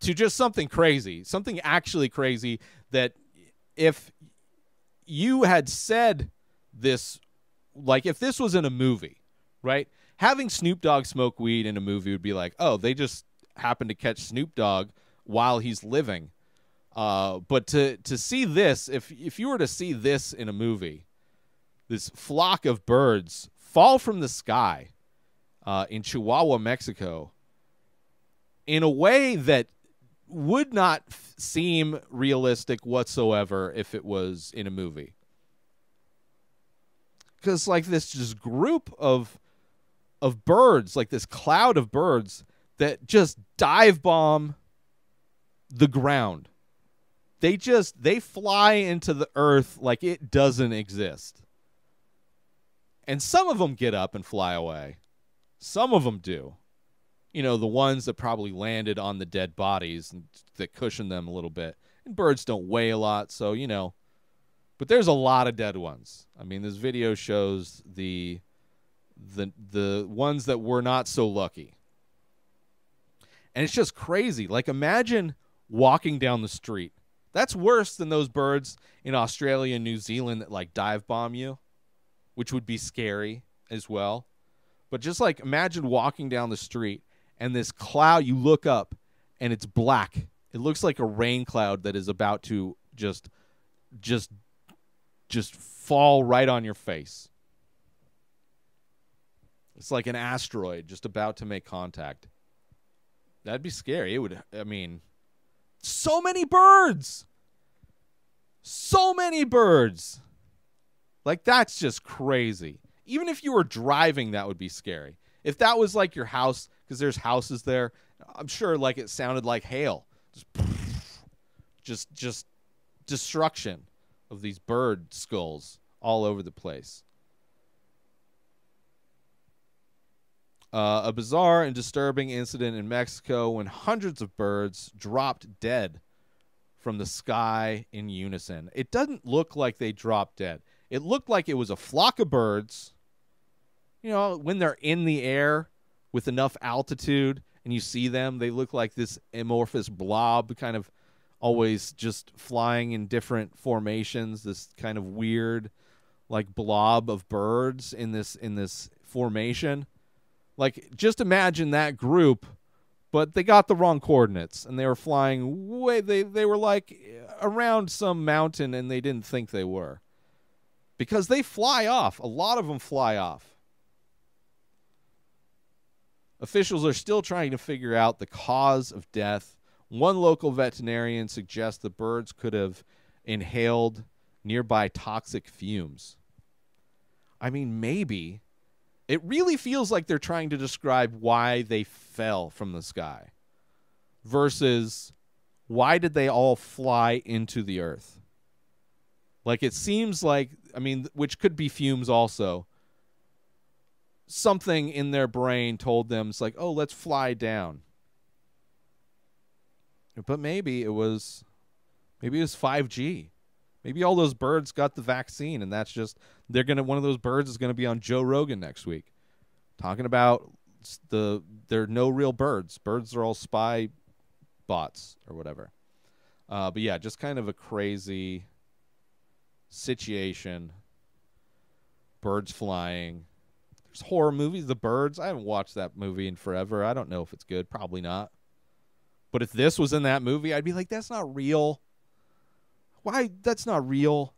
to just something crazy, something actually crazy, that if you had said this, like if this was in a movie, right? Having Snoop Dogg smoke weed in a movie would be like, oh, they just happened to catch Snoop Dogg while he's living. But to see this, if you were to see this in a movie, this flock of birds fall from the sky in Chihuahua, Mexico, in a way that would not seem realistic whatsoever if it was in a movie. Because like this just group of birds, like this cloud of birds that just dive bomb the ground. They fly into the earth like it doesn't exist. And some of them get up and fly away. Some of them do. You know, the ones that probably landed on the dead bodies and that cushion them a little bit. And birds don't weigh a lot, so, you know. But there's a lot of dead ones. I mean, this video shows the ones that were not so lucky. And it's just crazy. Like, imagine walking down the street. That's worse than those birds in Australia and New Zealand that, like, dive bomb you, which would be scary as well. But just, like, imagine walking down the street and this cloud, you look up, and it's black. It looks like a rain cloud that is about to just fall right on your face. It's like an asteroid just about to make contact. That'd be scary. It would, I mean, so many birds. So many birds. Like, that's just crazy. Even if you were driving, that would be scary. If that was like your house, because there's houses there, I'm sure like it sounded like hail. Just destruction of these bird skulls all over the place. A bizarre and disturbing incident in Mexico when hundreds of birds dropped dead from the sky in unison. It doesn't look like they dropped dead. It looked like it was a flock of birds. You know, when they're in the air with enough altitude and you see them, they look like this amorphous blob, kind of always just flying in different formations, this kind of weird like blob of birds in this formation. Like, just imagine that group, but they got the wrong coordinates and they were flying way, they were like around some mountain and they didn't think they were. Because they fly off. A lot of them fly off. Officials are still trying to figure out the cause of death. One local veterinarian suggests the birds could have inhaled nearby toxic fumes. I mean, maybe. It really feels like they're trying to describe why they fell from the sky versus why did they all fly into the earth. Like, it seems like, I mean, which could be fumes also. Something in their brain told them, it's like, oh, let's fly down. But maybe it was 5G. Maybe all those birds got the vaccine, and that's just, one of those birds is gonna be on Joe Rogan next week, talking about they're no real birds. Birds are all spy bots or whatever. But yeah, just kind of a crazy situation. Birds flying. There's horror movies, The Birds. I haven't watched that movie in forever. I don't know if it's good. Probably not. But if this was in that movie, I'd be like, that's not real. Why? That's not real.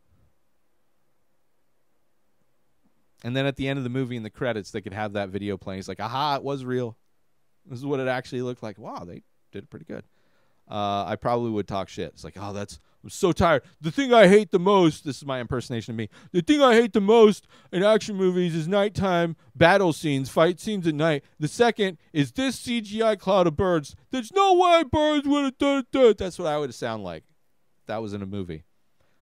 And then at the end of the movie in the credits, they could have that video playing. It's like, aha, it was real. This is what it actually looked like. Wow, they did it pretty good. I probably would talk shit. It's like, oh, I'm so tired. The thing I hate the most, this is my impersonation of me. The thing I hate the most in action movies is nighttime battle scenes, fight scenes at night. The second is this CGI cloud of birds. There's no way birds would have done it. That's what I would sound like. That was in a movie.